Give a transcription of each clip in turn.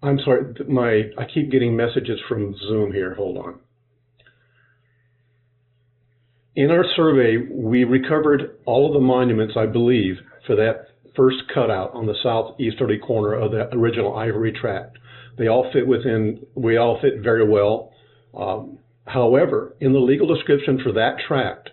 I'm sorry, I keep getting messages from Zoom here. Hold on. In our survey, we recovered all of the monuments, I believe, for that first cutout on the southeasterly corner of the original Ivory Tract. We all fit very well. However, in the legal description for that tract,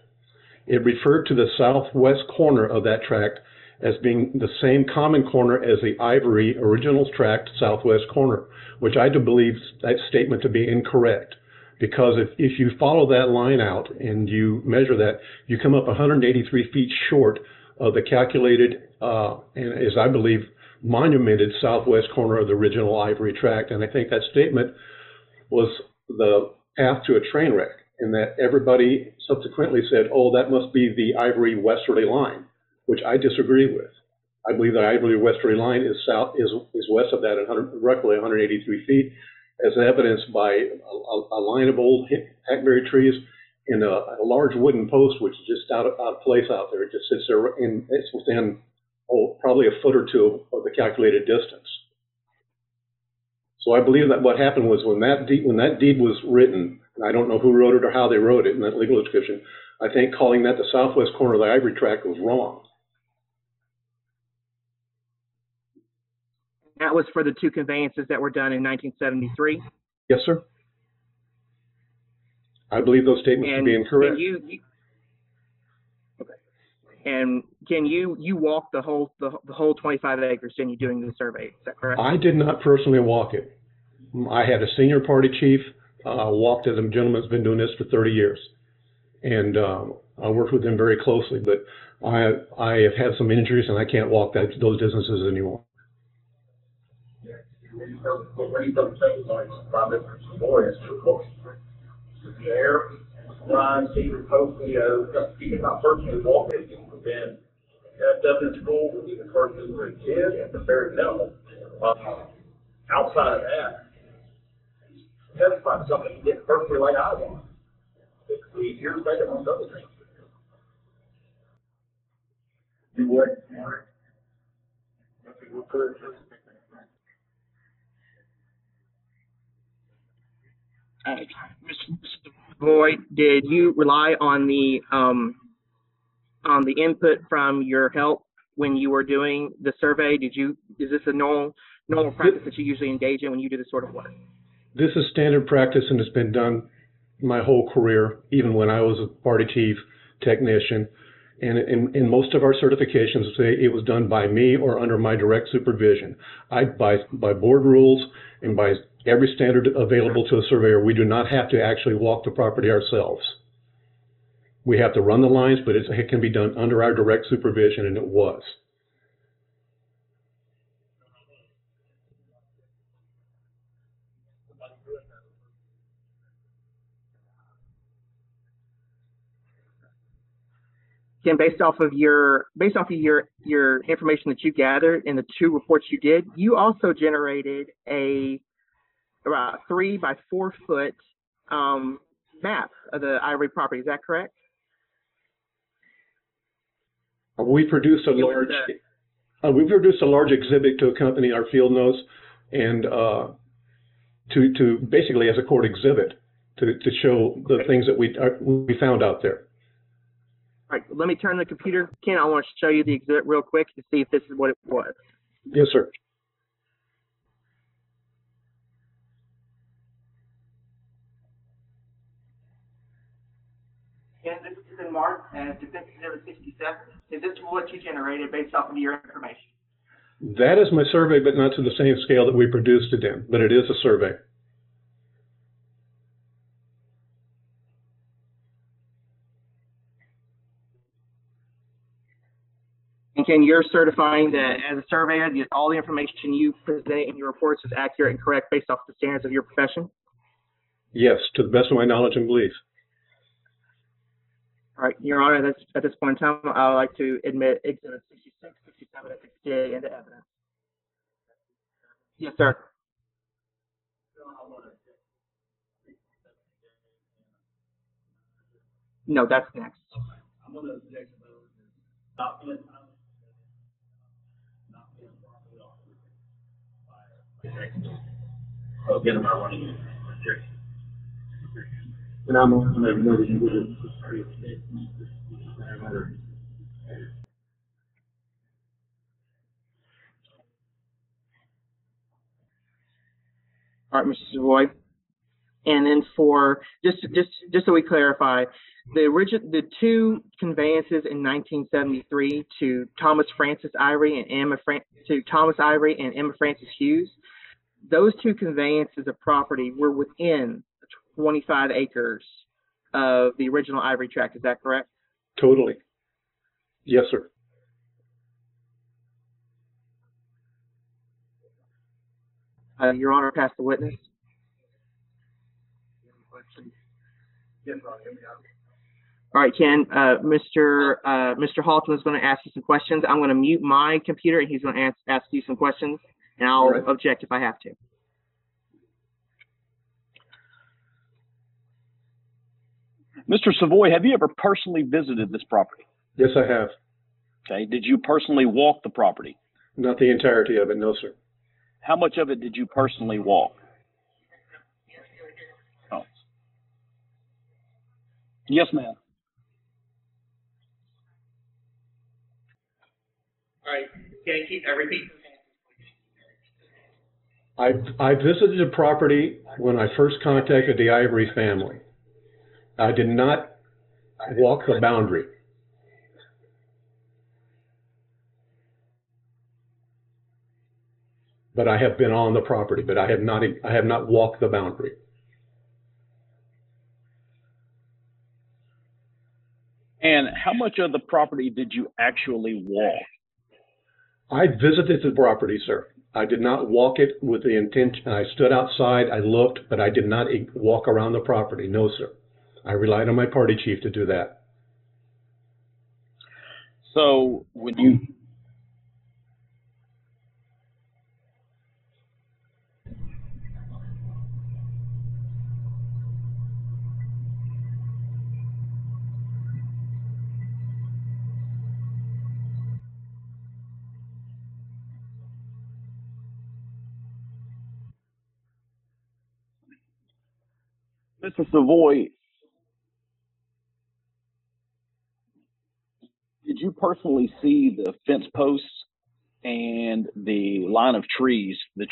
it referred to the southwest corner of that tract as being the same common corner as the Ivory original tract southwest corner, which I do believe that statement to be incorrect. Because if you follow that line out and you measure that, you come up 183 feet short of the calculated, and as I believe, monumented southwest corner of the original Ivory Tract. And I think that statement was the path to a train wreck, and that everybody subsequently said, oh, that must be the Ivory westerly line, which I disagree with. I believe the Ivory westerly line is west of that, roughly 183 feet, as evidenced by a line of old hackberry trees and a large wooden post, which is just out of place out there. It just sits there, and it's within probably a foot or two of the calculated distance. So I believe that what happened was when that deed was written, and I don't know who wrote it or how they wrote it in that legal description, I think calling that the southwest corner of the Ivory Tract was wrong. That was for the two conveyances that were done in 1973? Yes, sir. I believe those statements to be incorrect. Okay. And can you walk the whole 25 acres, didn't you, doing the survey? Is that correct? I did not personally walk it. I had a senior party chief walked it. The gentleman's been doing this for 30 years. And I worked with him very closely, but I have had some injuries and I can't walk those distances anymore. Air, line, secret post, you cannot personally walk it, then that doesn't school with the person who is at the very minimum. Outside of that, testify to something you did personally like I want. It's easier to say it on other things. You would. Mr. Boyd, did you rely on the input from your help when you were doing the survey? Is this a normal practice that you usually engage in when you do this sort of work? This is standard practice, and it's been done my whole career, even when I was a party chief technician. And in most of our certifications, it was done by me or under my direct supervision. By board rules and by every standard available to a surveyor, we do not have to actually walk the property ourselves. We have to run the lines, but it can be done under our direct supervision, and it was. Again, based off of your information that you gathered in the two reports you did, you also generated about 3 by 4 foot map of the Ivory property. Is that correct? We produced a large exhibit to accompany our field notes, and to basically as a court exhibit to show the things that we found out there. All right, let me turn the computer. Ken, I want to show you the exhibit real quick to see if this is what it was. Yes, sir. Ken, this is in marked as Defense Exhibit 67. Is this what you generated based off of your information? That is my survey, but not to the same scale that we produced it in, but it is a survey. And Ken, you're certifying that as a surveyor, all the information you present in your reports is accurate and correct based off the standards of your profession? Yes, to the best of my knowledge and belief. All right, Your Honor, at this point in time, I would like to admit Exhibit 66, 67, and 68 into evidence. Yes, sir. No, that's next. I'm going to object to those. Not being properly offered by get them out running. And I'm on the All right, Mr. Savoy. And then for just so we clarify, the two conveyances in 1973 to Thomas Ivory and Emma Francis Hughes, those two conveyances of property were within 25 acres of the original Ivory tract. Is that correct? Totally. Yes, sir. Your Honor, pass the witness. All right, Ken. Mr. Halton is going to ask you some questions. I'm going to mute my computer, and he's going to ask you some questions, and I'll object if I have to. Mr. Savoy, have you ever personally visited this property? Yes, I have. Okay. Did you personally walk the property? Not the entirety of it, no, sir. How much of it did you personally walk? Oh. Yes, ma'am. All right. Can you repeat? I visited the property when I first contacted the Ivory family. I did not walk the boundary. But I have been on the property, but I have not walked the boundary. And how much of the property did you actually walk? I visited the property, sir. I did not walk it with the intention. I stood outside, I looked, but I did not walk around the property. No, sir. I relied on my party chief to do that. So when you Mr. Savoy, did you personally see the fence posts and the line of trees that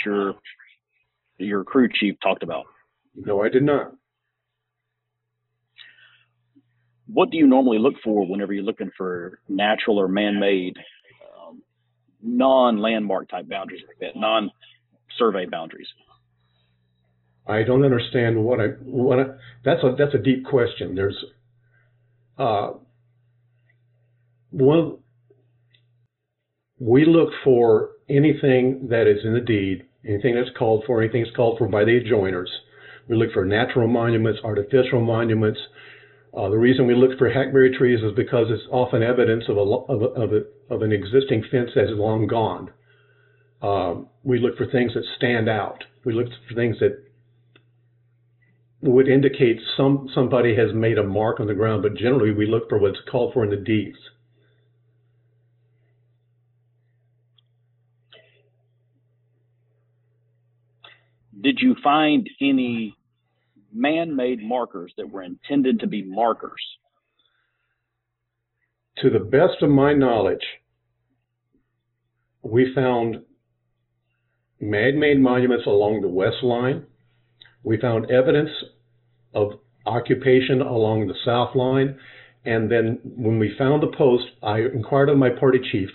your crew chief talked about? No, I did not. What do you normally look for whenever you're looking for natural or man-made non-landmark type boundaries like that, non-survey boundaries? I don't understand that's a deep question. There's we look for anything that is in the deed, anything that's called for, anything that's called for by the adjoiners. We look for natural monuments, artificial monuments. The reason we look for hackberry trees is because it's often evidence of an existing fence that is long gone. We look for things that stand out. We look for things that would indicate somebody has made a mark on the ground, but generally we look for what's called for in the deeds. Did you find any man-made markers that were intended to be markers? To the best of my knowledge, we found man-made monuments along the west line. We found evidence of occupation along the south line. And then when we found the post, I inquired of my party chief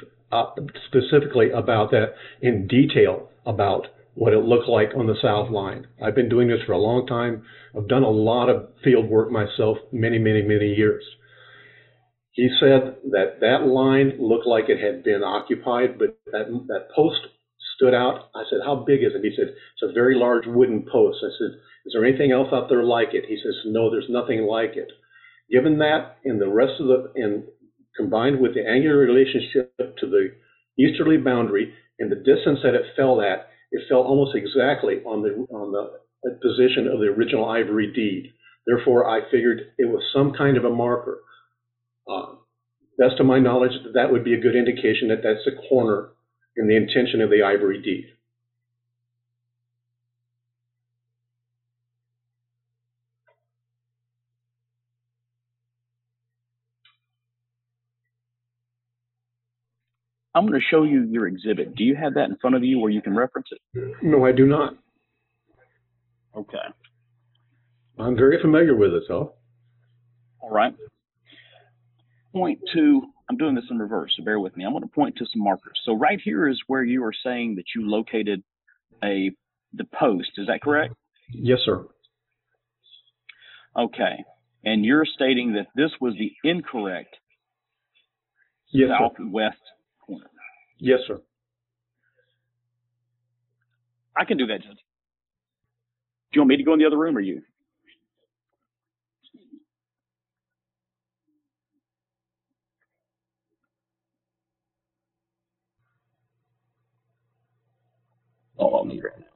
specifically about that in detail about what it looked like on the south line. I've been doing this for a long time. I've done a lot of field work myself, many, many, many years. He said that that line looked like it had been occupied, but that post stood out. I said, how big is it? He said, it's a very large wooden post. I said, is there anything else out there like it? He says, no, there's nothing like it. Given that, and the rest of combined with the angular relationship to the easterly boundary and the distance that it fell at, it fell almost exactly on the position of the original Ivory deed. Therefore, I figured it was some kind of a marker. Best of my knowledge, that would be a good indication that that's the corner in the intention of the Ivory deed. I'm going to show you your exhibit. Do you have that in front of you where you can reference it? No, I do not. Okay. I'm very familiar with it, though. All right. Point to, I'm doing this in reverse, so bear with me. I'm going to point to some markers. So right here is where you are saying that you located the post. Is that correct? Yes, sir. Okay. And you're stating that this was the incorrect Yes, southwest corner. Yes, sir. I can do that, Judge. Do you want me to go in the other room or you? Oh, I'll need right now.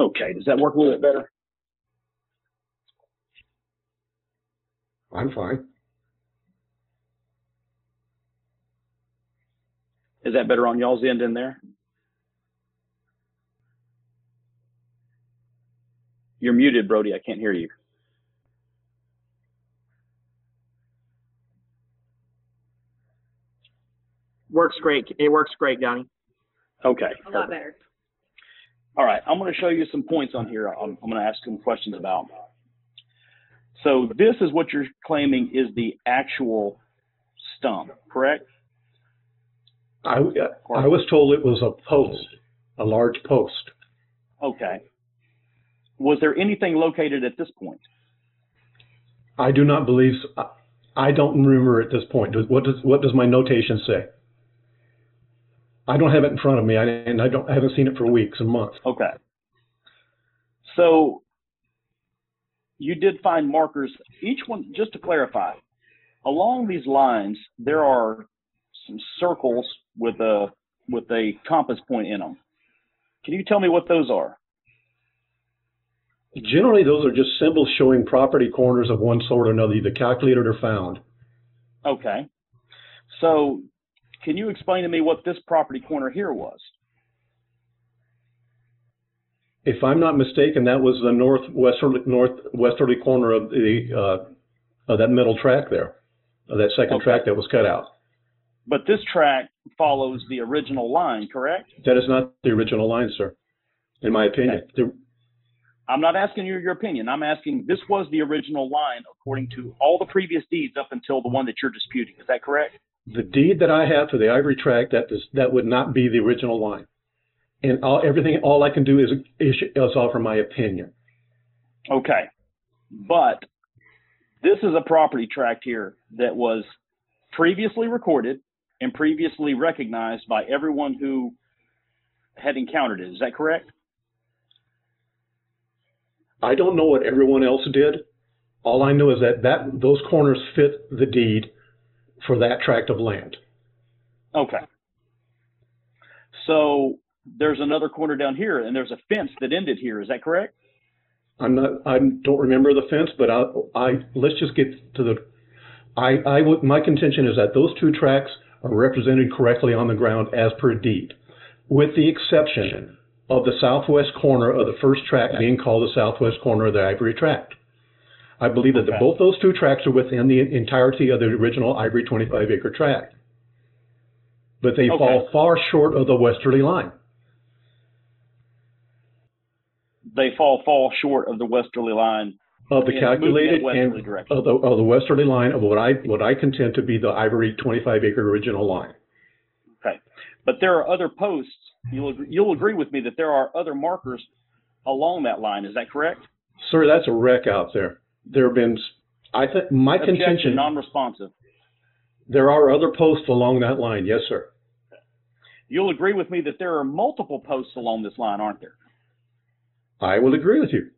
Okay, does that work a little bit better? I'm fine. Is that better on y'all's end in there? You're muted, Brody. I can't hear you. Works great. It works great, Donnie. Okay. A lot better. All right, I'm going to show you some points on here. I'm going to ask some questions about. So this is what you're claiming is the actual stump, correct? I was told it was a post, a large post. Okay. Was there anything located at this point? I do not believe so. I don't remember at this point. What does my notation say? I don't have it in front of me, and I haven't seen it for weeks and months. Okay. So you did find markers. Each one, just to clarify, along these lines, there are some circles with a compass point in them. Can you tell me what those are? Generally, those are just symbols showing property corners of one sort or another, either calculated or found. Okay. So can you explain to me what this property corner here was? If I'm not mistaken, that was the northwesterly corner of that middle track there, of that second track that was cut out. But this track follows the original line, correct? That is not the original line, sir, in my opinion. Okay. I'm not asking you your opinion. I'm asking, this was the original line according to all the previous deeds up until the one that you're disputing. Is that correct? The deed that I have for the Ivory Tract, that would not be the original line. And all I can do is offer my opinion. Okay. But this is a property tract here that was previously recorded and previously recognized by everyone who had encountered it. Is that correct? I don't know what everyone else did. All I know is that those corners fit the deed for that tract of land. Okay. So there's another corner down here, and there's a fence that ended here. Is that correct? I don't remember the fence, but let's just get to my contention is that those two tracts are represented correctly on the ground as per deed, with the exception of the southwest corner of the first tract being called the southwest corner of the Ivory Tract. I believe that both those two tracts are within the entirety of the original Ivory 25-acre tract, but they fall far short of the westerly line. They fall short of the westerly line of the calculated and of the westerly line of what I contend to be the Ivory 25-acre original line. Okay, but there are other posts. You'll agree with me that there are other markers along that line. Is that correct? Sir, that's a wreck out there. There have been, I think, my contention. Non-responsive. There are other posts along that line. Yes, sir. You'll agree with me that there are multiple posts along this line, aren't there? I will agree with you.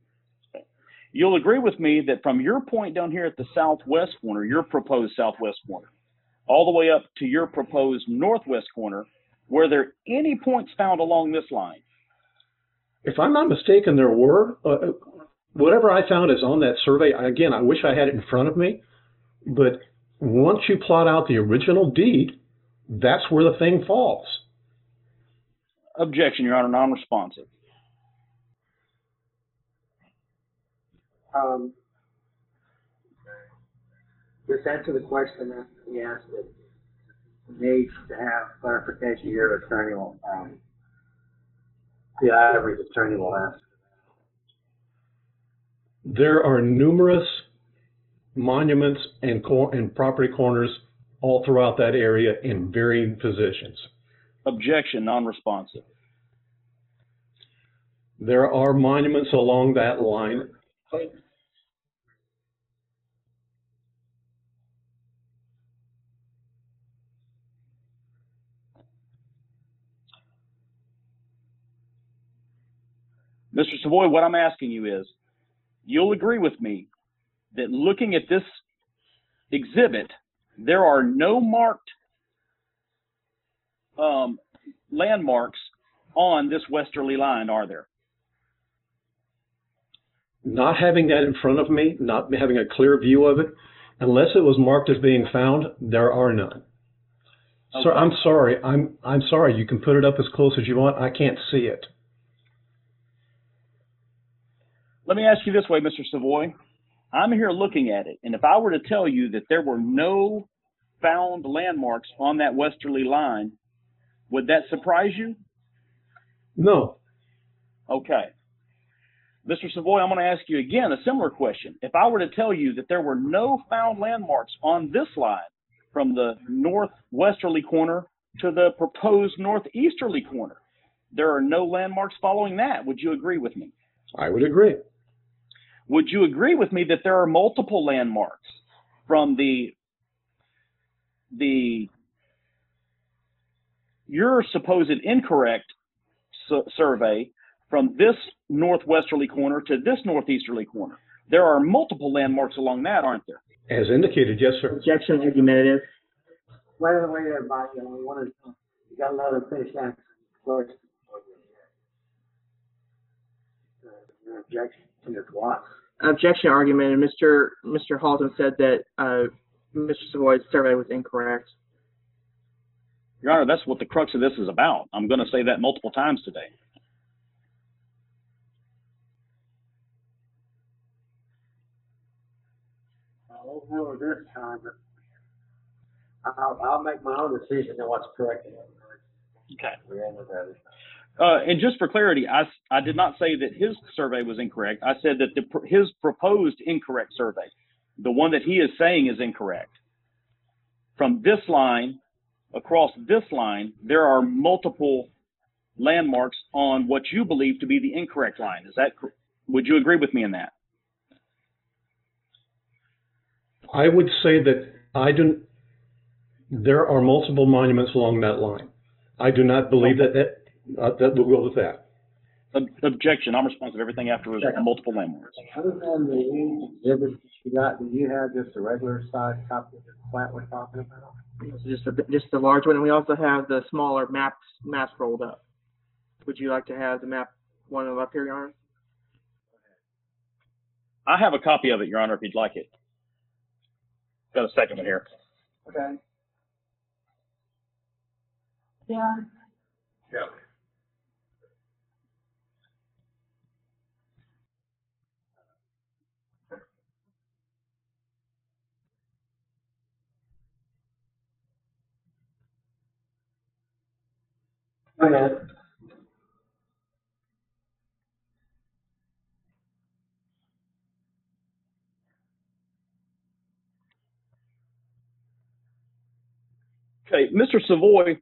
You'll agree with me that from your point down here at the southwest corner, your proposed southwest corner, all the way up to your proposed northwest corner, were there any points found along this line? If I'm not mistaken, there were, whatever I found is on that survey. Again, I wish I had it in front of me, but once you plot out the original deed, that's where the thing falls. Objection, Your Honor, non-responsive. Just answer the question that he asked. It needs to have clarification here. Attorney will, the average attorney will ask. There are numerous monuments and property corners all throughout that area in varying positions. Objection, non-responsive. There are monuments along that line. Mr. Savoy, what I'm asking you is, you'll agree with me that looking at this exhibit, there are no marked landmarks on this westerly line, are there? Not having that in front of me, not having a clear view of it, unless it was marked as being found, there are none. Okay. Sir, I'm sorry. I'm sorry. You can put it up as close as you want. I can't see it. Let me ask you this way, Mr. Savoy. I'm here looking at it, and if I were to tell you that there were no found landmarks on that westerly line, would that surprise you? No. Okay. Mr. Savoy, I'm going to ask you again a similar question. If I were to tell you that there were no found landmarks on this line from the northwesterly corner to the proposed northeasterly corner, there are no landmarks following that, would you agree with me? I would agree. Would you agree with me that there are multiple landmarks from your supposed incorrect survey from this northwesterly corner to this northeasterly corner? There are multiple landmarks along that, aren't there? As indicated, yes, sir. Objection, argumentative. Wait, everybody. You got another finish answer. Your objection is what? Objection, argument. And Mr. Halton said that Mr. Savoy's survey was incorrect. Your Honor, that's what the crux of this is about. I'm going to say that multiple times today. I won't know this time, but I'll make my own decision on what's correct. Okay. We end with that. And just for clarity, I did not say that his survey was incorrect. I said that his proposed incorrect survey, the one that he is saying is incorrect. From this line, across this line, there are multiple landmarks on what you believe to be the incorrect line. Would you agree with me in that? I would say that there are multiple monuments along that line. I do not believe that we'll go with that. Objection. I'm responsive to everything after multiple landmarks. Other than the exhibits you got, do you have just a regular size copy of the plat we're talking about? Just the large one, and we also have the smaller maps rolled up. Would you like to have the map one up here, Your Honor? I have a copy of it, Your Honor, if you'd like it. Got a second one here. Okay. Yeah. Yeah. Go ahead. Okay, Mr. Savoy,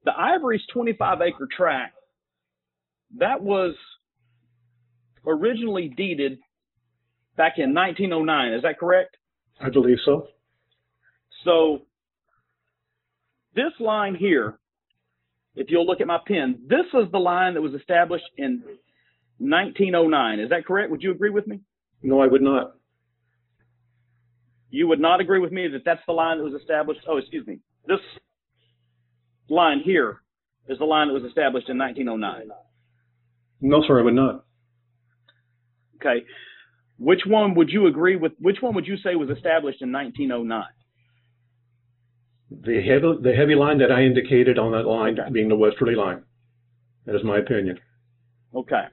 the Ivory's 25-acre tract, that was originally deeded back in 1909. Is that correct? I believe so. So this line here, if you'll look at my pen, this is the line that was established in 1909. Is that correct? Would you agree with me? No, I would not. You would not agree with me that that's the line that was established? Oh, excuse me. This line here is the line that was established in 1909? No, sir, I would not. Okay. Which one would you agree with? Which one would you say was established in 1909? The heavy line that I indicated on that line Okay. being the westerly line. That is my opinion. Okay.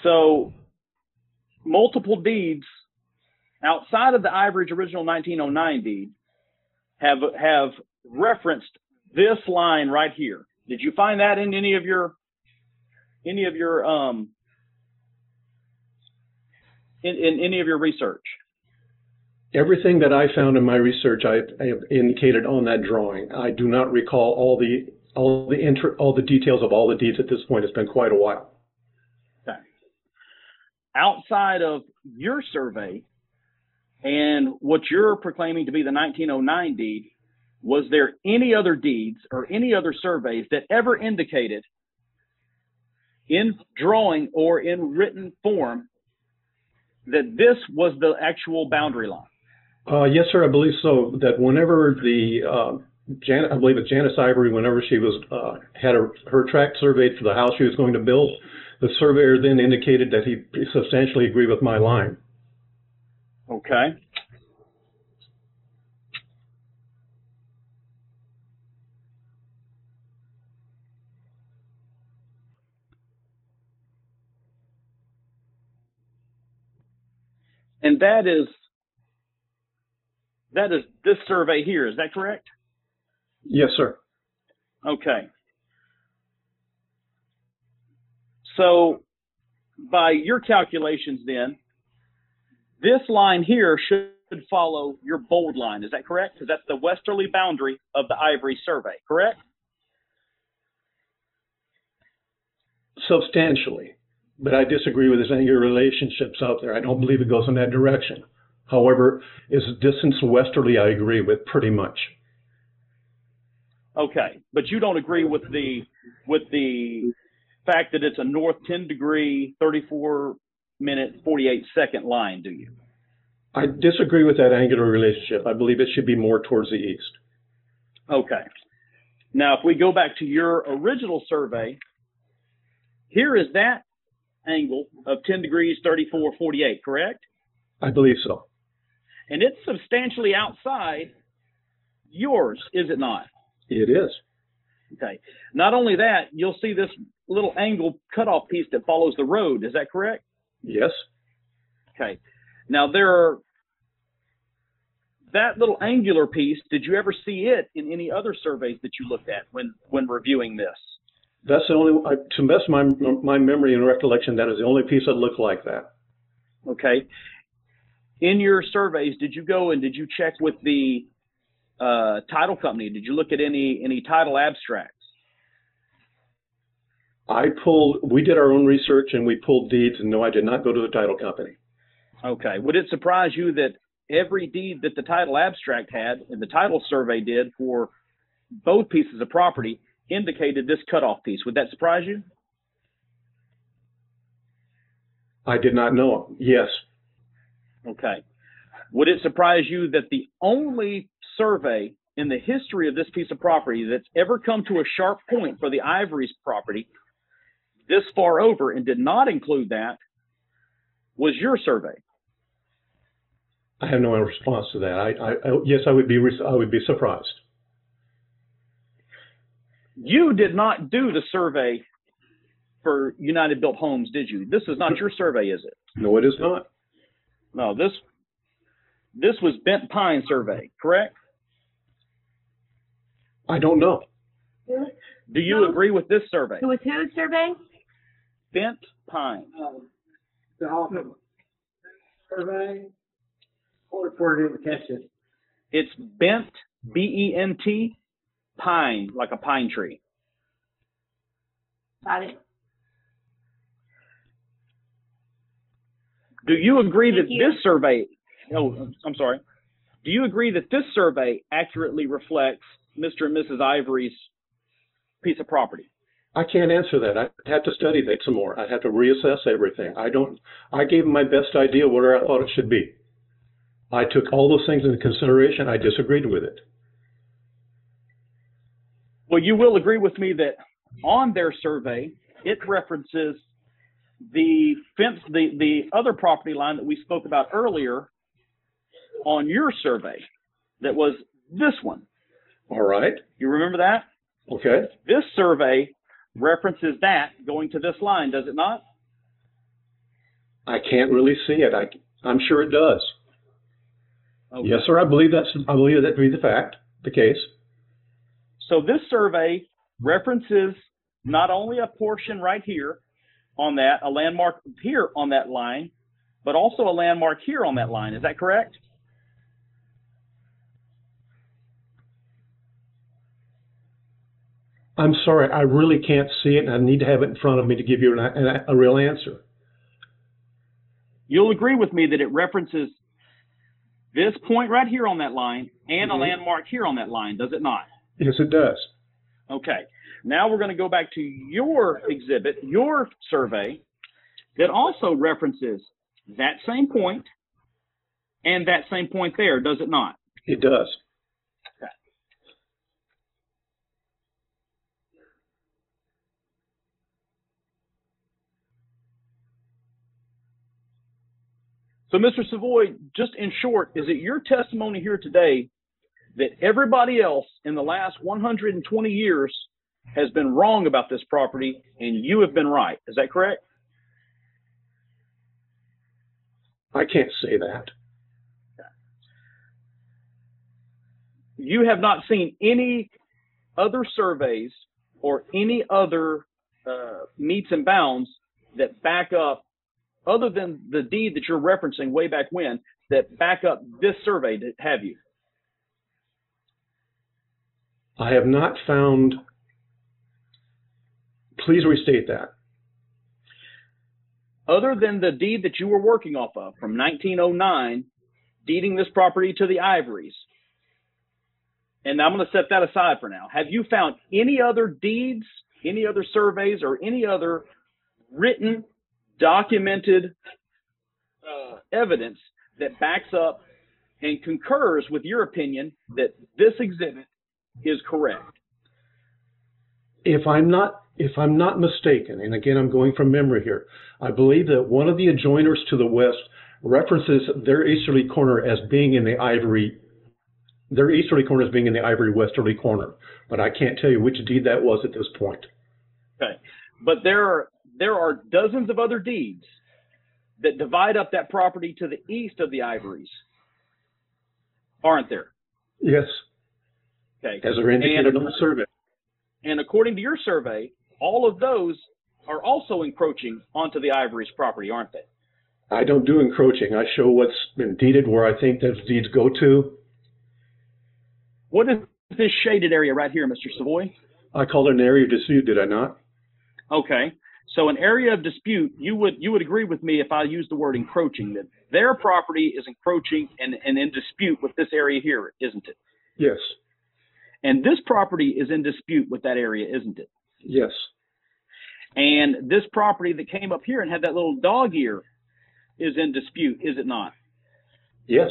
So multiple deeds outside of the Ivy Ridge original 1909 deed have referenced this line right here. Did you find that in any of your in any of your research? Everything that I found in my research, I have indicated on that drawing. I do not recall all the details of all the deeds at this point. It's been quite a while. Okay. Outside of your survey and what you're proclaiming to be the 1909 deed, was there any other deeds or any other surveys that ever indicated in drawing or in written form that this was the actual boundary line? Yes, sir, I believe so. That whenever I believe it's Janice Ivory, whenever she was had her tract surveyed for the house she was going to build, the surveyor then indicated that he substantially agreed with my line. Okay. And that is this survey here, is that correct? Yes, sir. Okay. So by your calculations then, this line here should follow your bold line, is that correct? Because that's the westerly boundary of the Ivory survey, correct? Substantially. But I disagree with his angular relationships out there. I don't believe it goes in that direction. However, its distance westerly, I agree with pretty much. Okay, but you don't agree with the fact that it's a north 10 degree, 34-minute, 48-second line, do you? I disagree with that angular relationship. I believe it should be more towards the east. Okay. Now, if we go back to your original survey, here is that angle of 10 degrees, 34, 48, correct? I believe so. And it's substantially outside yours, is it not? It is. Okay. Not only that, you'll see this little angle cutoff piece that follows the road. Is that correct? Yes. Okay. Now that little angular piece, did you ever see it in any other surveys that you looked at when reviewing this? That's the only, to the best of my memory and recollection, that is the only piece that looked like that. Okay. In your surveys, did you go and did you check with the title company? Did you look at any title abstracts? We did our own research and we pulled deeds, and no, I did not go to the title company. Okay. Would it surprise you that every deed that the title abstract had and the title survey did for both pieces of property indicated this cutoff piece? Would that surprise you? I did not know. Yes. Okay. Would it surprise you that the only survey in the history of this piece of property that's ever come to a sharp point for the Ivory's property this far over and did not include that was your survey? I have no response to that. Yes, I would be surprised. You did not do the survey for United Built Homes, did you? This is not your survey, is it? No, it is not. No, this was Bent Pine survey, correct? I don't know. Do you agree with this survey? It was whose survey? Bent Pine. The Hoffman survey. What report didn't catch it? It's Bent, B-E-N-T, Pine, like a pine tree. Got it. Do you agree that Thank you. this survey, oh, I'm sorry. Do you agree that this survey accurately reflects Mr. and Mrs. Ivory's piece of property? I can't answer that. I'd have to study that some more. I'd have to reassess everything. I gave them my best idea where I thought it should be. I took all those things into consideration. I disagreed with it. Well, you will agree with me that on their survey, it references the fence, the other property line that we spoke about earlier on your survey. That was this one. All right. You remember that? Okay. This survey references that going to this line, does it not? I can't really see it. I'm sure it does. Okay. Yes, sir. I believe that to be the case. So this survey references not only a portion right here on that, a landmark here on that line, but also a landmark here on that line. Is that correct? I'm sorry. I really can't see it, and I need to have it in front of me to give you a real answer. You'll agree with me that it references this point right here on that line and a landmark here on that line, does it not? Yes, it does. Okay. Now we're going to go back to your exhibit, your survey, that also references that same point and that same point there, does it not? It does. Okay. So, Mr. Savoy, just in short, is it your testimony here today that everybody else in the last 120 years has been wrong about this property and you have been right? Is that correct? I can't say that. You have not seen any other surveys or any other meets and bounds that back up, other than the deed that you're referencing way back when, that back up this survey, have you? I have not found. Please restate that. Other than the deed that you were working off of from 1909, deeding this property to the Ivories, and I'm going to set that aside for now. Have you found any other deeds, any other surveys, or any other written, documented evidence that backs up and concurs with your opinion that this exhibit is correct? If I'm not mistaken, and again I'm going from memory here, I believe that one of the adjoiners to the west references their easterly corner as being in the Ivory. Their easterly corner as being in the Ivory westerly corner, but I can't tell you which deed that was at this point. Okay, but there are dozens of other deeds that divide up that property to the east of the Ivories, aren't there? Yes. Okay. As are indicated on the survey. And according to your survey, all of those are also encroaching onto the Ivory's property, aren't they? I don't do encroaching. I show what's been deeded where I think those deeds go to. What is this shaded area right here, Mr. Savoy? I called it an area of dispute, did I not? Okay. So an area of dispute, you would agree with me if I used the word encroaching, that their property is encroaching and in dispute with this area here, isn't it? Yes. And this property is in dispute with that area, isn't it? Yes. And this property that came up here and had that little dog ear is in dispute, is it not? Yes.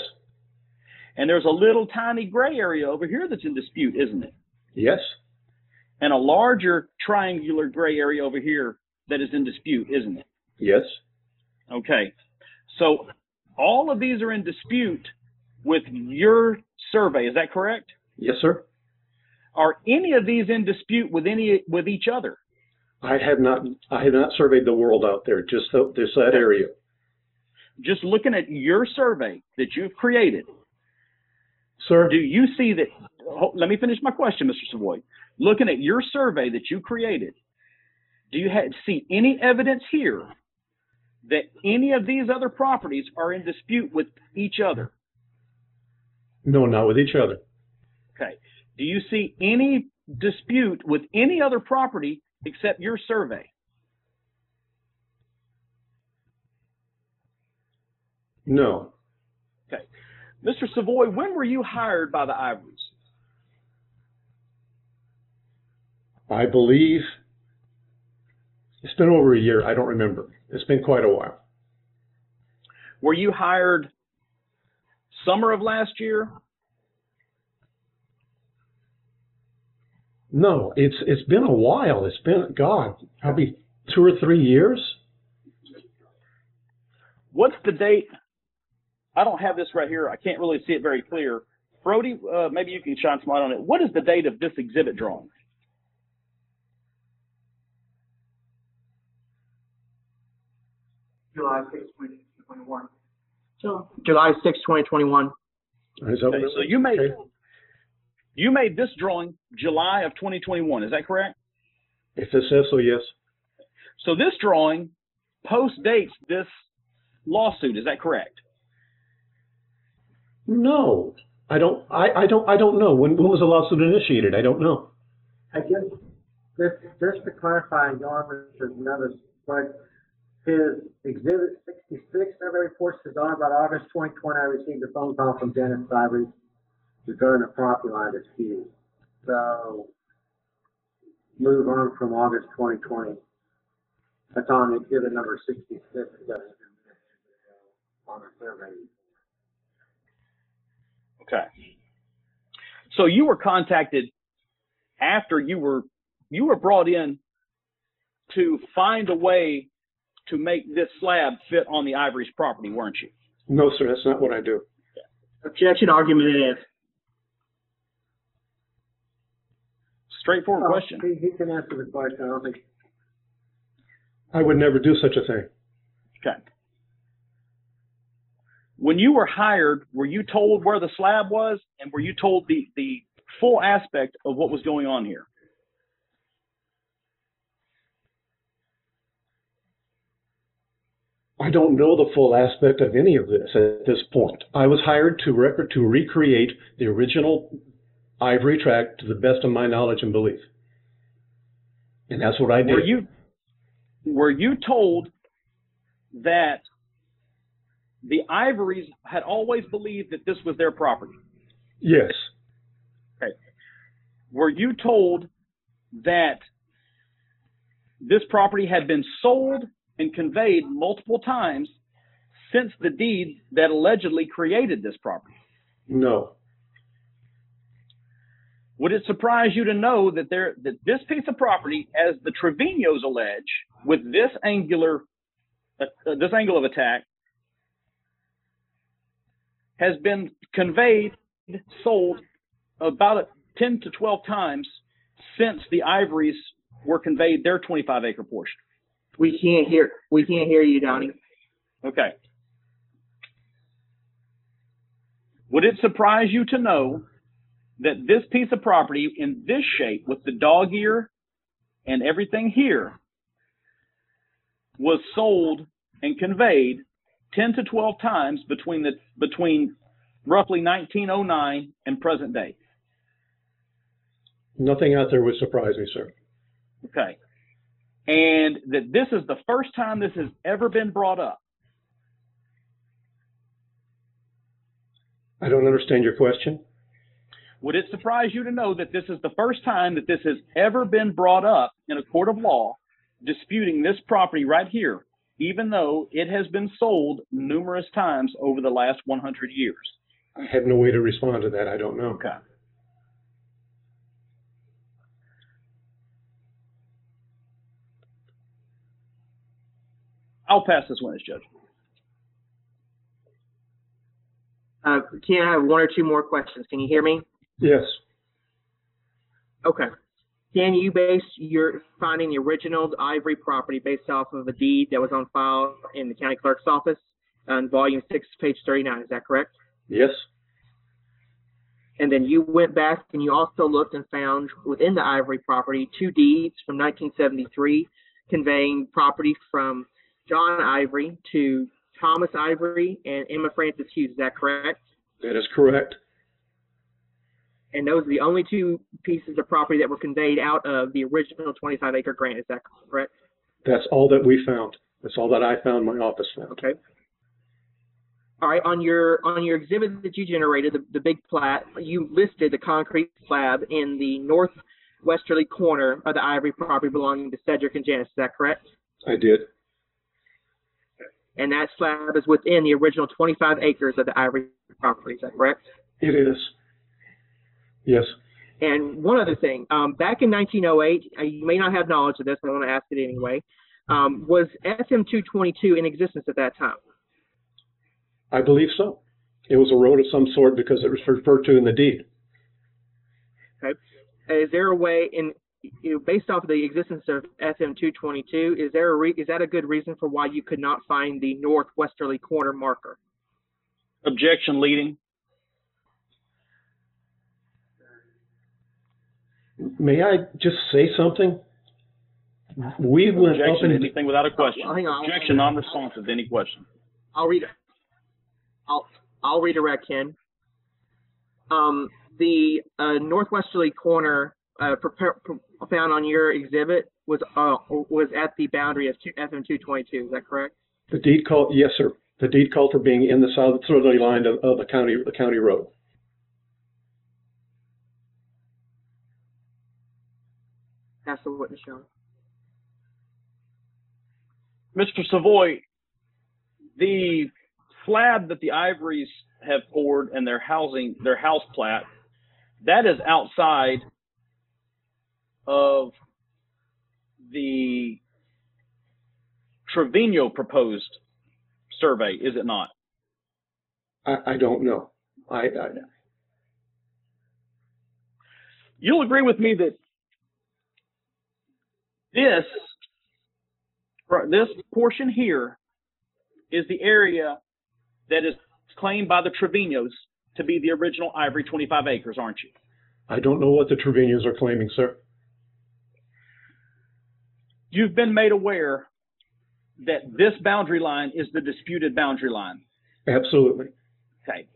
And there's a little tiny gray area over here that's in dispute, isn't it? Yes. And a larger triangular gray area over here that is in dispute, isn't it? Yes. Okay. So all of these are in dispute with your survey, is that correct? Yes, sir. Are any of these in dispute with each other? I have not surveyed the world out there, just that area. Just looking at your survey that you've created, sir, do you see that? Let me finish my question, Mr. Savoy. Looking at your survey that you created, do you see any evidence here that any of these other properties are in dispute with each other? No, not with each other. Okay. Do you see any dispute with any other property except your survey? No. Okay. Mr. Savoy, when were you hired by the Ivories? I believe it's been over a year. I don't remember. It's been quite a while. Were you hired summer of last year? No, it's been a while. It's been, God, probably 2 or 3 years. What's the date? I don't have this right here. I can't really see it very clear. Brody, maybe you can shine some light on it. What is the date of this exhibit drawing? July 6, 2021. July 6, 2021. Is that Okay, what it so was? you made this drawing July of 2021. Is that correct? If it says so, yes. So this drawing post-dates this lawsuit. Is that correct? No, I don't know. When was the lawsuit initiated? I don't know. I guess, just to clarify, Norman, another, but his Exhibit 66 survey report says on about August 2020, I received a phone call from Dennis Ivory regarding a property line dispute. So, move on from August 2020. That's on Exhibit number 66 on the survey. Okay. So you were contacted after you were brought in to find a way to make this slab fit on the Ivory's property, weren't you? No, sir, that's not what I do. Objection, argument is. Straightforward question. He can answer the question. I don't think. I would never do such a thing. Okay. When you were hired, were you told where the slab was, and were you told the full aspect of what was going on here? I don't know the full aspect of any of this at this point. I was hired to recreate the original Ivory tract to the best of my knowledge and belief. And that's what I did. Were you told that the Ivories had always believed that this was their property? Yes. Okay. Were you told that this property had been sold and conveyed multiple times since the deed that allegedly created this property? No. Would it surprise you to know that this piece of property, as the Trevino's allege, with this angle of attack, has been conveyed, sold about 10 to 12 times since the Ivories were conveyed their 25-acre portion? We can't hear you, Donnie. Okay. Would it surprise you to know that this piece of property in this shape with the dog ear and everything here was sold and conveyed 10 to 12 times between roughly 1909 and present day? Nothing out there would surprise me, sir. Okay. And that this is the first time this has ever been brought up? I don't understand your question. Would it surprise you to know that this is the first time that this has ever been brought up in a court of law disputing this property right here, even though it has been sold numerous times over the last 100 years? I have no way to respond to that. I don't know. Okay. I'll pass this witness, Judge. Can I have one or two more questions? Can you hear me? Yes. Okay. Can you base your finding the original Ivory property based off of a deed that was on file in the county clerk's office on volume 6, page 39? Is that correct? Yes. And then you went back and you also looked and found within the Ivory property 2 deeds from 1973 conveying property from John Ivory to Thomas Ivory and Emma Francis Hughes. Is that correct? That is correct. And those are the only 2 pieces of property that were conveyed out of the original 25-acre grant. Is that correct? That's all that we found. That's all that I found, my office found. Okay. All right. On your exhibit that you generated, the big plat, you listed the concrete slab in the northwesterly corner of the Ivory property belonging to Cedric and Janice. Is that correct? I did. And that slab is within the original 25 acres of the Ivory property. Is that correct? It is. Yes. And one other thing, back in 1908, you may not have knowledge of this, but I want to ask it anyway. Was FM 222 in existence at that time? I believe so. It was a road of some sort because it was referred to in the deed. Okay. Is there a way, based off of the existence of FM 222, is that a good reason for why you could not find the northwesterly corner marker? Objection leading. May I just say something? We went up Objection and anything without a question. Hang on. Objection non-responsive to any question. I'll read it. I'll redirect Ken. The northwesterly corner found on your exhibit was at the boundary of FM 222. Is that correct? the deed called, yes, sir. The deed called for being in the southerly line of the county road. That's the witness shown. Mr. Savoy, the slab that the Ivories have poured and their house plat, that is outside of the Trevino proposed survey, is it not? I don't know. You'll agree with me that this portion here is the area that is claimed by the Trevinos to be the original Ivory 25 acres, aren't you? I don't know what the Trevinos are claiming, sir. You've been made aware that this boundary line is the disputed boundary line. Absolutely. Okay.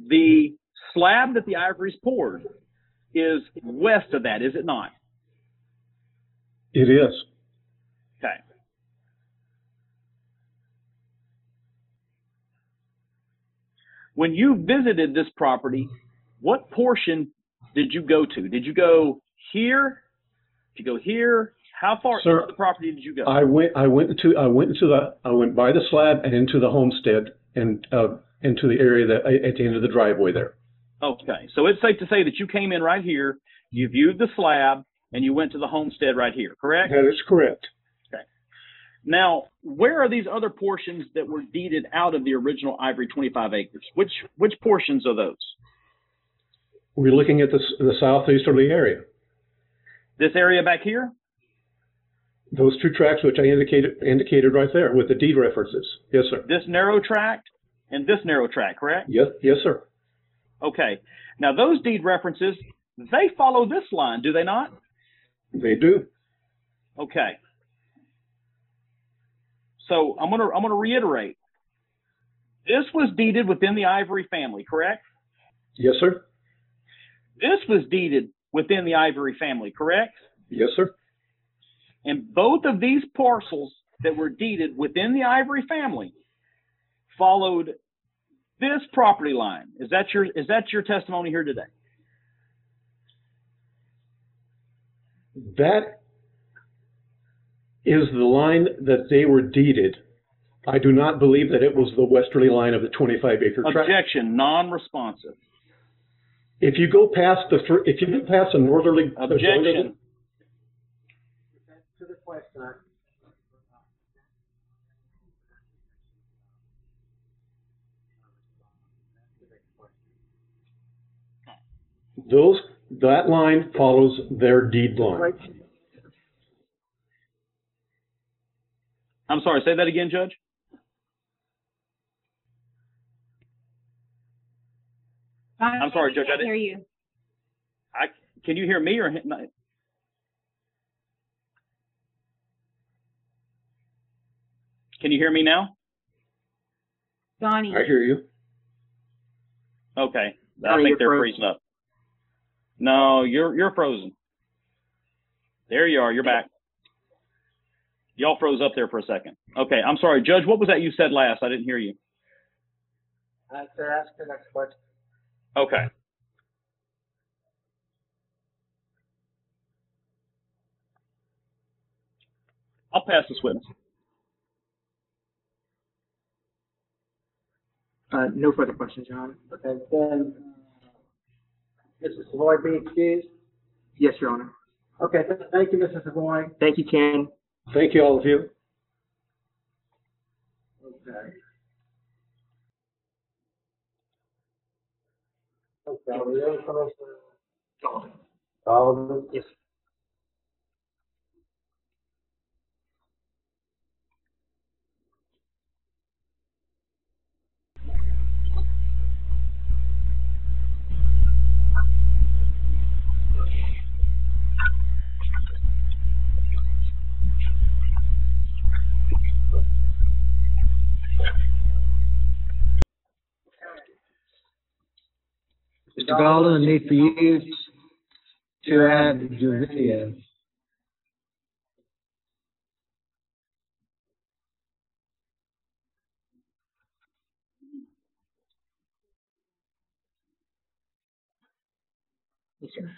The slab that the Ivories poured is west of that, is it not? It is. Okay. When you visited this property, what portion did you go to? Did you go here? Did you go here? How far into the property did you go? I went by the slab and into the homestead and into the area that at the end of the driveway there. Okay, so it's safe to say that you came in right here, you viewed the slab, and you went to the homestead right here, correct? That is correct. Okay. Now, where are these other portions that were deeded out of the original Ivory 25 acres? Which portions are those? We're looking at the southeasterly area. This area back here? Those two tracts which I indicated right there with the deed references. Yes, sir. This narrow tract and this narrow tract, correct? Yes, sir. Okay. Now, those deed references, they follow this line, do they not? They do. Okay. So I'm gonna reiterate. This was deeded within the Ivory family, correct? Yes, sir. This was deeded within the Ivory family, correct? Yes, sir. And both of these parcels that were deeded within the Ivory family followed this property line. Is that your testimony here today? That is the line that they were deeded. I do not believe that it was the westerly line of the 25-acre tract. Objection, non-responsive. If you go past the northerly objection. To the question. That line follows their deed line. I'm sorry, say that again, Judge. I'm sorry, Judge. I didn't hear you. Can you hear me or not? Can you hear me now? Donnie. I hear you. Okay. I think they're freezing up. No, you're frozen. There you are. You're back. Y'all froze up there for a second. Okay. I'm sorry, Judge. What was that you said last? I didn't hear you. I said ask the next question. Okay. I'll pass this witness. No further questions, Your Honor. Okay, then Mrs. Savoy be excused? Yes, Your Honor. Okay, thank you, Mrs. Savoy. Thank you, Ken. Thank you, all of you. Okay. Okay, are we ready for Mr. Alden? Yes. Mr. Golden, I need for you to add your video. Yes, sir.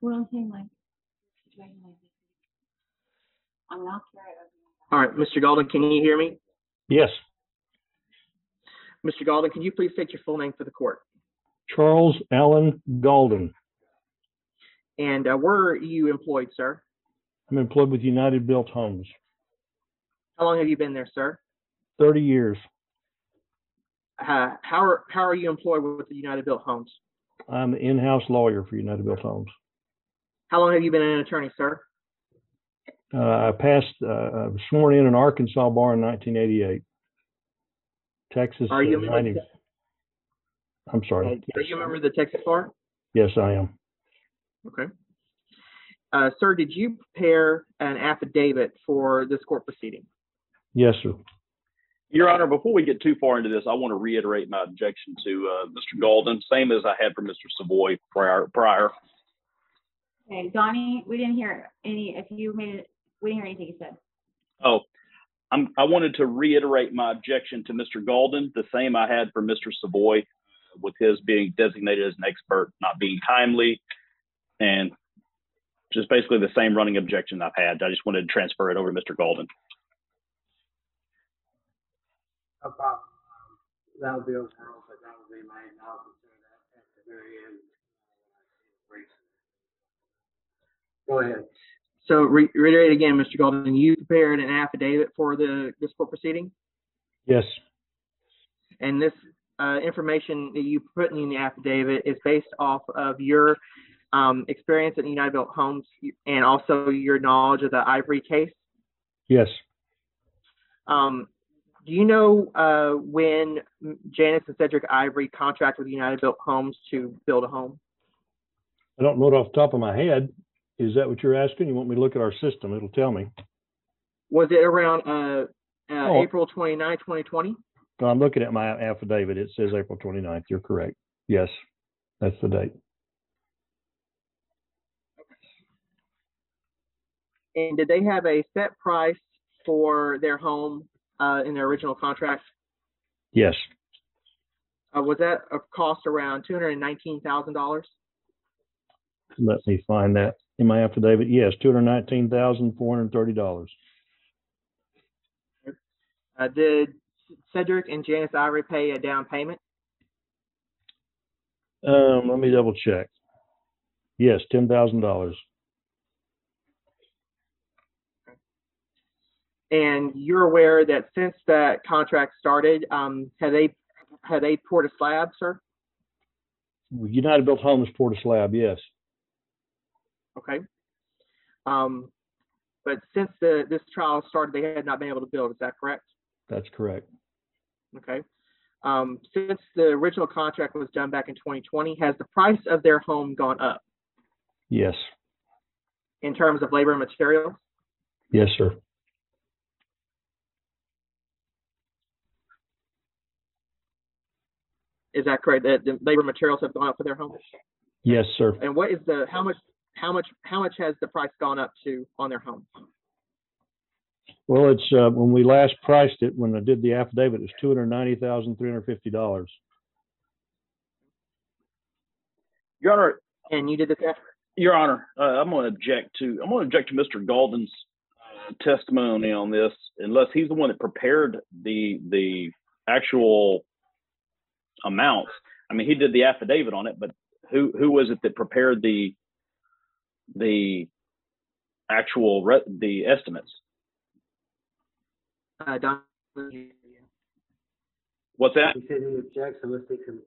Well, I'm saying like, I'm not sure. All right, Mr. Golden, can you hear me? Yes. Mr. Golden, can you please state your full name for the court? Charles Allen Galden. And where are you employed, sir? I'm employed with United Built Homes. How long have you been there, sir? 30 years. How are you employed with the United Built Homes? I'm the in-house lawyer for United Built Homes. How long have you been an attorney, sir? I was sworn in an Arkansas bar in 1988. Texas. Are you a member? 90. I'm sorry. Are you a member of the Texas Bar? Yes, I am. Okay. Sir, did you prepare an affidavit for this court proceeding? Yes, sir. Your Honor, before we get too far into this, I want to reiterate my objection to Mr. Golden, same as I had for Mr. Savoy prior. Okay, Donnie, we didn't hear any, if you made it, we didn't hear anything you said. Oh, I wanted to reiterate my objection to Mr. Golden, the same I had for Mr. Savoy, with his being designated as an expert, not being timely, and just basically the same running objection I've had. I just wanted to transfer it over to Mr. Golden. No problem. That would be overruled, but that would be my, I'll consider that at the very end. Go ahead. So reiterate again, Mr. Golden, you prepared an affidavit for this court proceeding? Yes. And this information that you put in the affidavit is based off of your experience at United Built Homes and also your knowledge of the Ivory case? Yes. Do you know when Janice and Cedric Ivory contracted with United Built Homes to build a home? I don't know it off the top of my head. Is that what you're asking? You want me to look at our system? It'll tell me. Was it around April 29, 2020? I'm looking at my affidavit. It says April 29th. You're correct. Yes, that's the date. And did they have a set price for their home in their original contract? Yes. Was that a cost around $219,000? Let me find that in my affidavit. Yes, $219,430. Did Cedric and Janice Ivory pay a down payment? Let me double check. Yes, $10,000. And you're aware that since that contract started, have they poured a slab, sir? United Built Homes poured a slab. Yes. Okay. But since this trial started, they had not been able to build. Is that correct? That's correct. Okay. Since the original contract was done back in 2020, has the price of their home gone up? Yes. In terms of labor and materials? Yes, sir. Is that correct? That the labor materials have gone up for their homes? Yes, sir. And what is how much has the price gone up to on their home? Well, it's when we last priced it, when I did the affidavit, it was $290,350. Your Honor, And you did this after? Your Honor, I'm going to object to Mr. Golden's testimony on this, unless he's the one that prepared the actual amounts. I mean, he did the affidavit on it, but Who was it that prepared the actual the estimates? Don, What's that? He said he objects unless he can.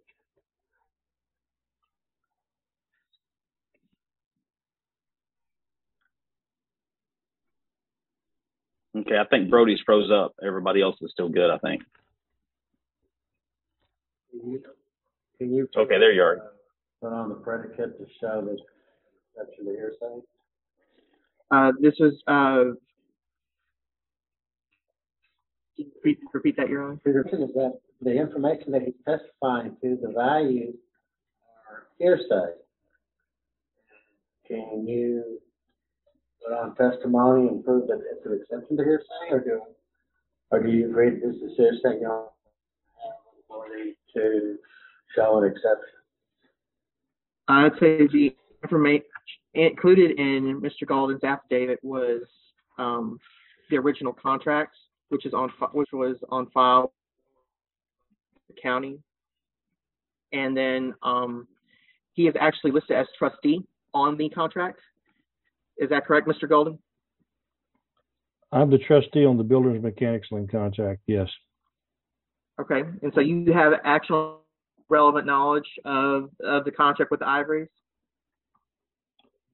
Okay, I think Brody's froze up. Everybody else is still good, I think. Can you? Okay, there you are. Put on the predicate to show this exception to hearsay. this was, repeat that, Your Honor. The thing is that the information that he's testifying to, the values are hearsay. Can you put on testimony and prove that it's an exception to hearsay, or do you agree that this is hearsay? You don't have the ability to show an exception. I'd say the information included in Mr. Golden's affidavit was the original contract, which was on file with the county, and then he is actually listed as trustee on the contract. Is that correct, Mr. Golden? I'm the trustee on the Builders Mechanics Link contract, yes. Okay, and so you have actual relevant knowledge of the contract with the Ivories?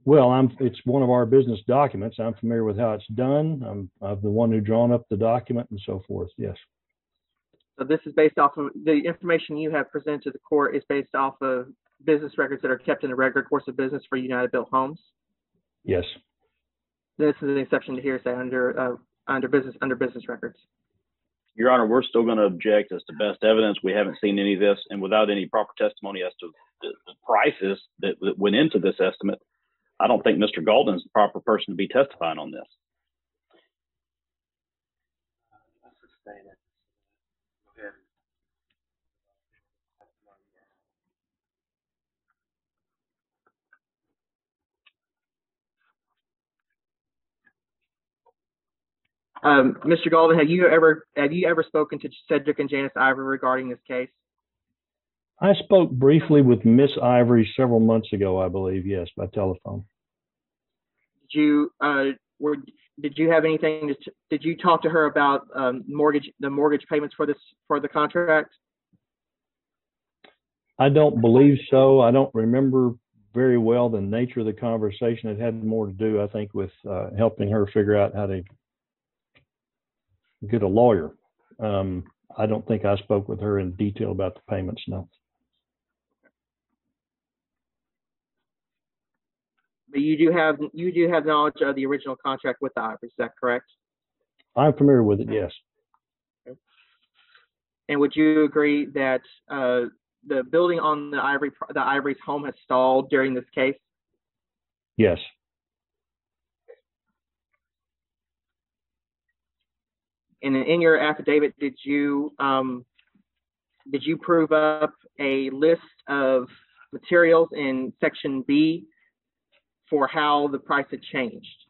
Well, it's one of our business documents. I'm familiar with how it's done. I'm the one who drawn up the document and so forth, yes. So this is based off of the information you have presented to the court is based off of business records that are kept in the regular course of business for United Built Homes? Yes. This is an exception to hearsay under business records. Your Honor, we're still going to object as to best evidence. We haven't seen any of this, and without any proper testimony as to the prices that went into this estimate, I don't think Mr. Golden is the proper person to be testifying on this. Mr. Golden, have you ever spoken to Cedric and Janice Ivory regarding this case? I spoke briefly with Miss Ivory several months ago, I believe, yes, by telephone. Did you have anything? Did you talk to her about the mortgage payments for the contract? I don't believe so. I don't remember very well the nature of the conversation. It had more to do, I think, with helping her figure out how to get a lawyer. I don't think I spoke with her in detail about the payments, no. But you do have knowledge of the original contract with the Ivories, is that correct? I'm familiar with it, yes. Okay. And would you agree that the building on the Ivory's home has stalled during this case? Yes. And in your affidavit, did you prove up a list of materials in Section B for how the price had changed?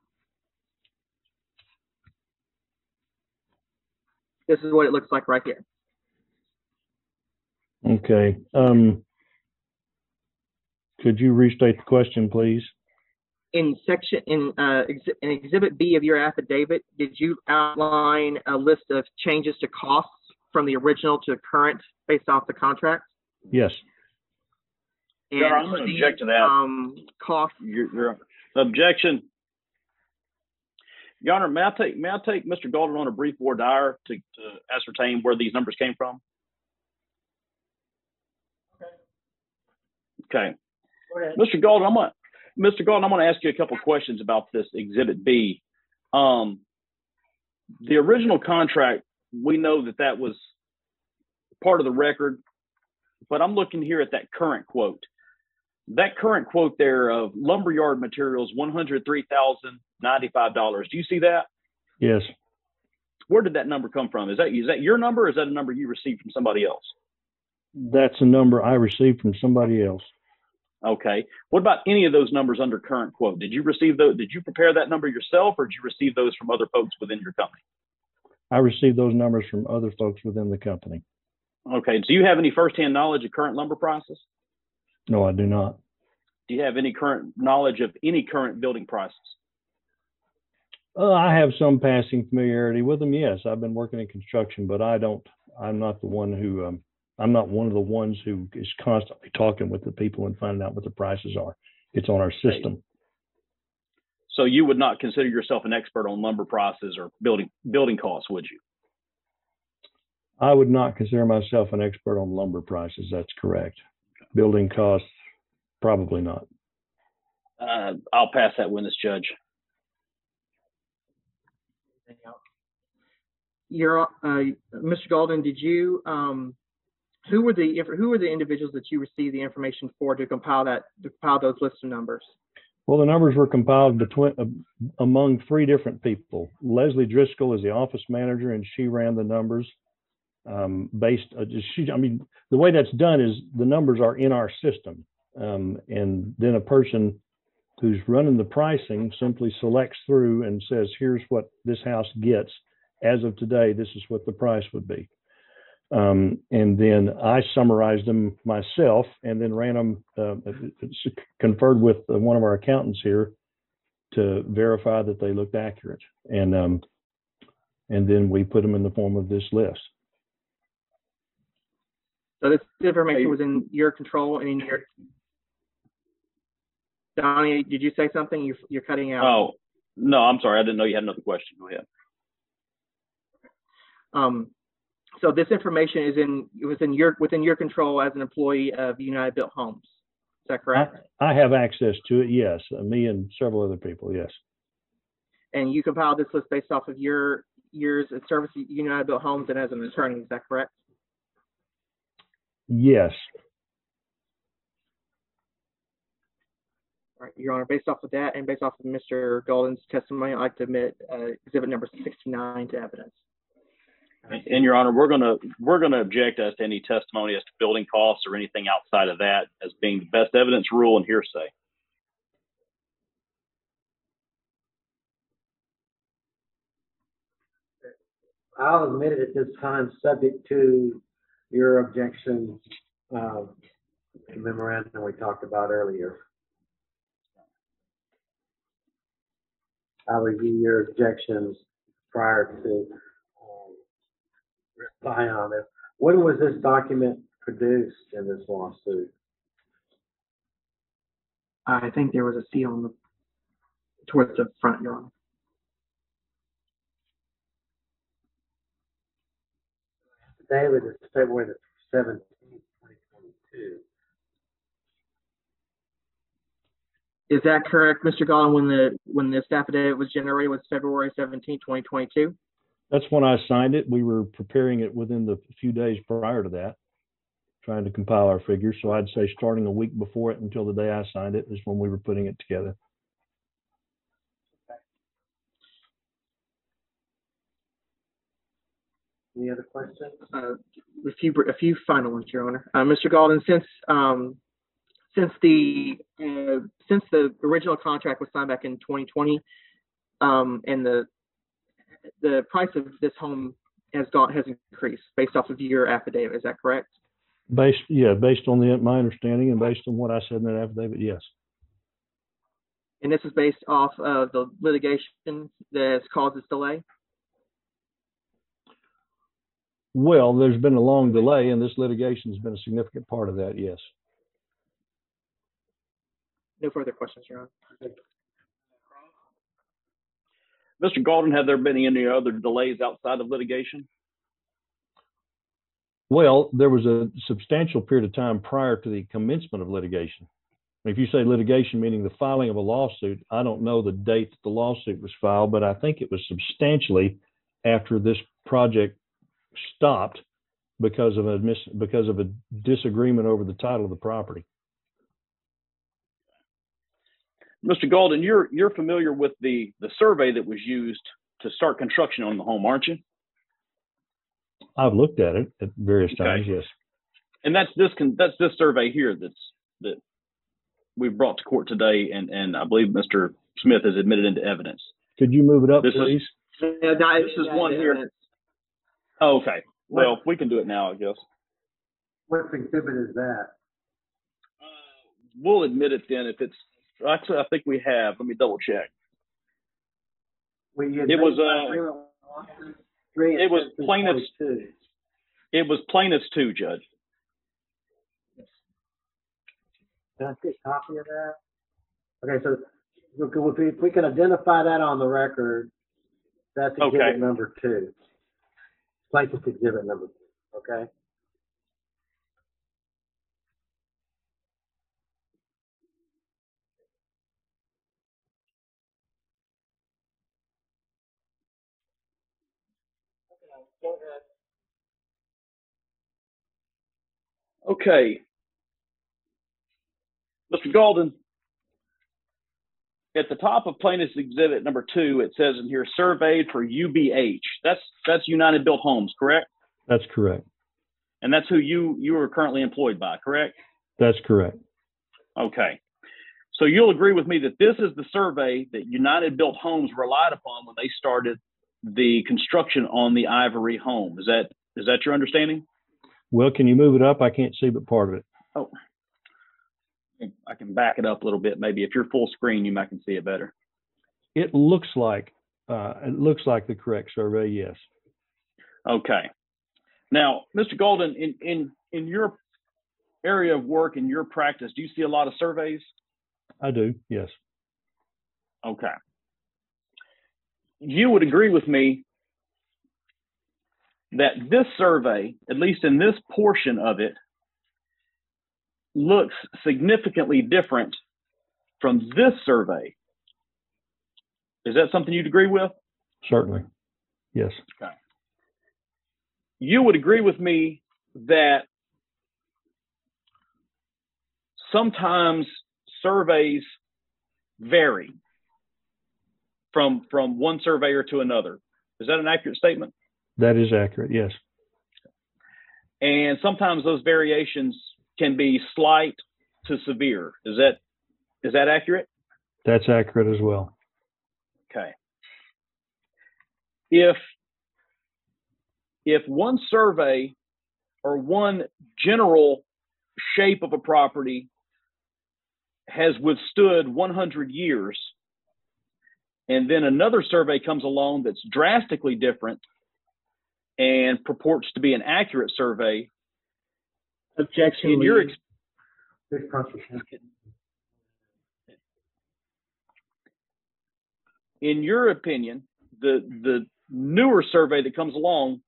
This is what it looks like right here. Okay. Could you restate the question, please? In Exhibit B of your affidavit, did you outline a list of changes to costs from the original to current based off the contract? Yes. And Your Honor, I'm going to object to that. Cost. Your objection. Your Honor, may I take Mr. Golden on a brief voir dire to ascertain where these numbers came from? Okay. Mr. Golden, I'm going to ask you a couple of questions about this Exhibit B. The original contract, we know that was part of the record, but I'm looking here at that current quote. That current quote there of lumberyard materials, $103,095. Do you see that? Yes. Where did that number come from? Is that your number, or is that a number you received from somebody else? That's a number I received from somebody else. Okay. What about any of those numbers under current quote? Did you receive those? Did you prepare that number yourself, or did you receive those from other folks within your company? I received those numbers from other folks within the company. Okay. Do you have any firsthand knowledge of current lumber prices? No, I do not. Do you have any current knowledge of any current building prices? I have some passing familiarity with them. Yes, I've been working in construction, but I'm not the one who, I'm not one of the ones who is constantly talking with the people and finding out what the prices are. It's on our system. So you would not consider yourself an expert on lumber prices or building costs, would you? I would not consider myself an expert on lumber prices. That's correct. Building costs, probably not. I'll pass that witness, Judge. Mr. Golden, did you, who were the individuals that you received the information for to compile those lists of numbers? Well, the numbers were compiled among three different people. Leslie Driscoll is the office manager, and she ran the numbers the way that's done is the numbers are in our system. And then a person who's running the pricing simply selects through and says, here's what this house gets. As of today, this is what the price would be. And then I summarized them myself and then ran them, conferred with one of our accountants here to verify that they looked accurate. And then we put them in the form of this list. So this information was in your control and in your... Donnie, did you say something? You're cutting out. Oh, no, I'm sorry. I didn't know you had another question. Go ahead. So this information within your control as an employee of United Built Homes. Is that correct? I have access to it, yes. Me and several other people, yes. And you compiled this list based off of your years of service at United Built Homes and as an attorney. Is that correct? Yes. All right, Your Honor, based off of that and based off of Mr. Golden's testimony, I'd like to admit exhibit number 69 to evidence. And Your Honor, we're gonna object as to any testimony as to building costs or anything outside of that as being the best evidence rule and hearsay. I'll admit it at this time, subject to your objection memorandum we talked about earlier. I'll review your objections prior to reply on it. When was this document produced in this lawsuit? I think there was a seal towards the front, Your Honor. David, it's February the 17th, 2022. Is that correct, Mr. Golden? When this affidavit was generated was February 17, 2022? That's when I signed it. We were preparing it within the few days prior to that, trying to compile our figures. So I'd say starting a week before it until the day I signed it is when we were putting it together. Any other questions? A few final ones, Your Honor. Mr. Golden, since the original contract was signed back in 2020, and the price of this home has increased based off of your affidavit. Is that correct? Based on my understanding and based on what I said in that affidavit, yes. And this is based off of the litigation that has caused this delay? Well, there's been a long delay, and this litigation has been a significant part of that, yes. No further questions, Your Honor. Mr. Golden, have there been any other delays outside of litigation? Well, there was a substantial period of time prior to the commencement of litigation. If you say litigation, meaning the filing of a lawsuit, I don't know the date that the lawsuit was filed, but I think it was substantially after this project stopped because of a disagreement over the title of the property. Mr. Golden, you're familiar with the survey that was used to start construction on the home, aren't you? I've looked at it at various times, yes. And that's this survey here that we've brought to court today, and I believe Mr. Smith has admitted into evidence. Could you move it up, please? This is one here. Oh, okay. Well, we can do it now, I guess. What exhibit is that? we'll admit it then. If it's actually, I think we have. Let me double check. It was plaintiff's. It was plaintiff's 2, Judge. Can I see a copy of that? Okay, so if we can identify that on the record, that's exhibit number 2. Plaintiff's exhibit number 2, okay? Go ahead. Okay. Mr. Golden, at the top of plaintiff's exhibit number 2, it says in here, surveyed for UBH. That's United Built Homes, correct? That's correct. And that's who you are currently employed by, correct? That's correct. Okay. So you'll agree with me that this is the survey that United Built Homes relied upon when they started the construction on the Ivory home. Is that your understanding? Well, can you move it up? I can't see but part of it. Oh, I can back it up a little bit. Maybe if you're full screen, you might can see it better. It looks like the correct survey. Yes. Okay. Now, Mr. Golden, in your area of work, in your practice, do you see a lot of surveys? I do. Yes. Okay. You would agree with me that this survey, at least in this portion of it, looks significantly different from this survey. Is that something you'd agree with? Certainly. Yes. Okay. You would agree with me that sometimes surveys vary from one surveyor to another. Is that an accurate statement? That is accurate. Yes. And sometimes those variations can be slight to severe. Is that accurate? That's accurate as well. Okay. If one survey or one general shape of a property has withstood 100 years, and then another survey comes along that's drastically different and purports to be an accurate survey, Objection. in your opinion, the newer survey that comes along,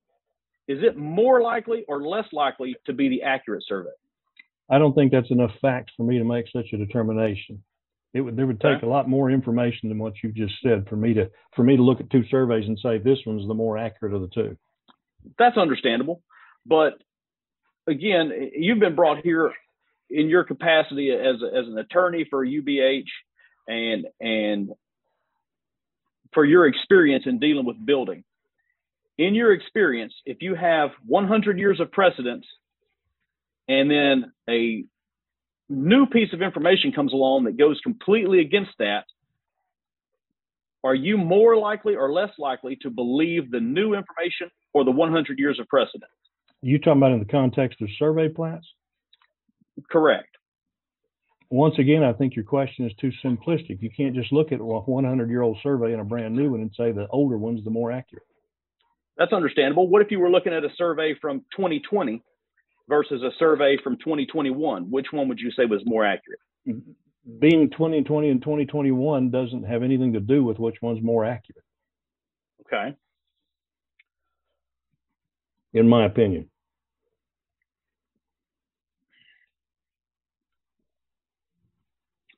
is it more likely or less likely to be the accurate survey? I don't think that's enough facts for me to make such a determination. There would take a lot more information than what you just said for me to look at 2 surveys and say this one's the more accurate of the 2. That's understandable. But again, you've been brought here in your capacity as an attorney for UBH and for your experience in dealing with building. In your experience, if you have 100 years of precedence and then a new piece of information comes along that goes completely against that, are you more likely or less likely to believe the new information or the 100 years of precedent? You talking about in the context of survey plats? Correct. Once again, I think your question is too simplistic. You can't just look at a 100-year-old survey and a brand new one and say the older one's the more accurate. That's understandable. What if you were looking at a survey from 2020 versus a survey from 2021? Which one would you say was more accurate? Being 2020 and 2021 doesn't have anything to do with which one's more accurate. Okay. In my opinion.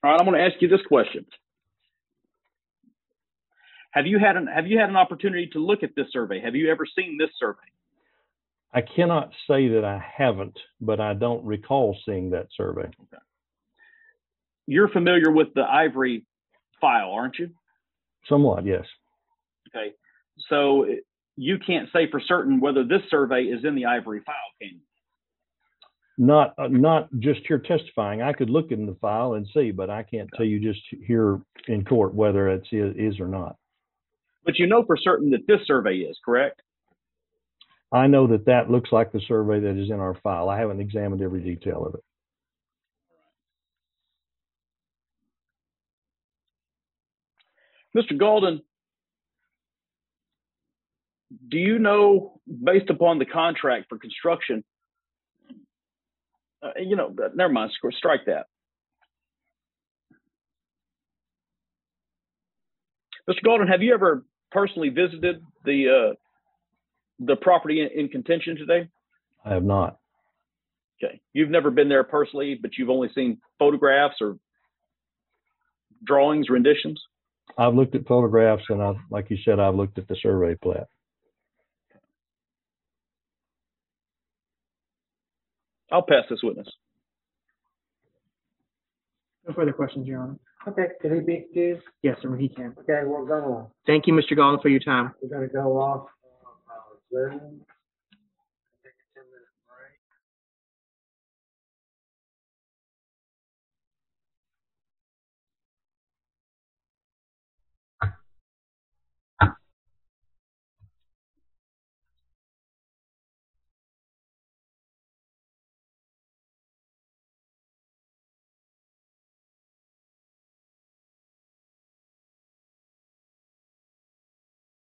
All right, I'm going to ask you this question. Have you had an opportunity to look at this survey? Have you ever seen this survey? I cannot say that I haven't, but I don't recall seeing that survey. Okay. You're familiar with the Ivory file, aren't you? Somewhat, yes. Okay. So you can't say for certain whether this survey is in the Ivory file, can you? Not just here testifying. I could look in the file and see, but I can't tell you just here in court whether it is or not. But you know for certain that this survey is, correct? I know that looks like the survey that is in our file. I haven't examined every detail of it. Mr. Golden, do you know, based upon the contract for construction, never mind, strike that. Mr. Golden, have you ever personally visited the property in contention today? I have not. Okay. You've never been there personally, but you've only seen photographs or drawings, renditions? I've looked at photographs and like you said, I've looked at the survey plat. I'll pass this witness. No further questions, Your Honor. Okay, can he be excused? Yes, sir, he can. Okay, we're gonna, Thank you, Mr. Golden, for your time. we're gonna go off, Zoom.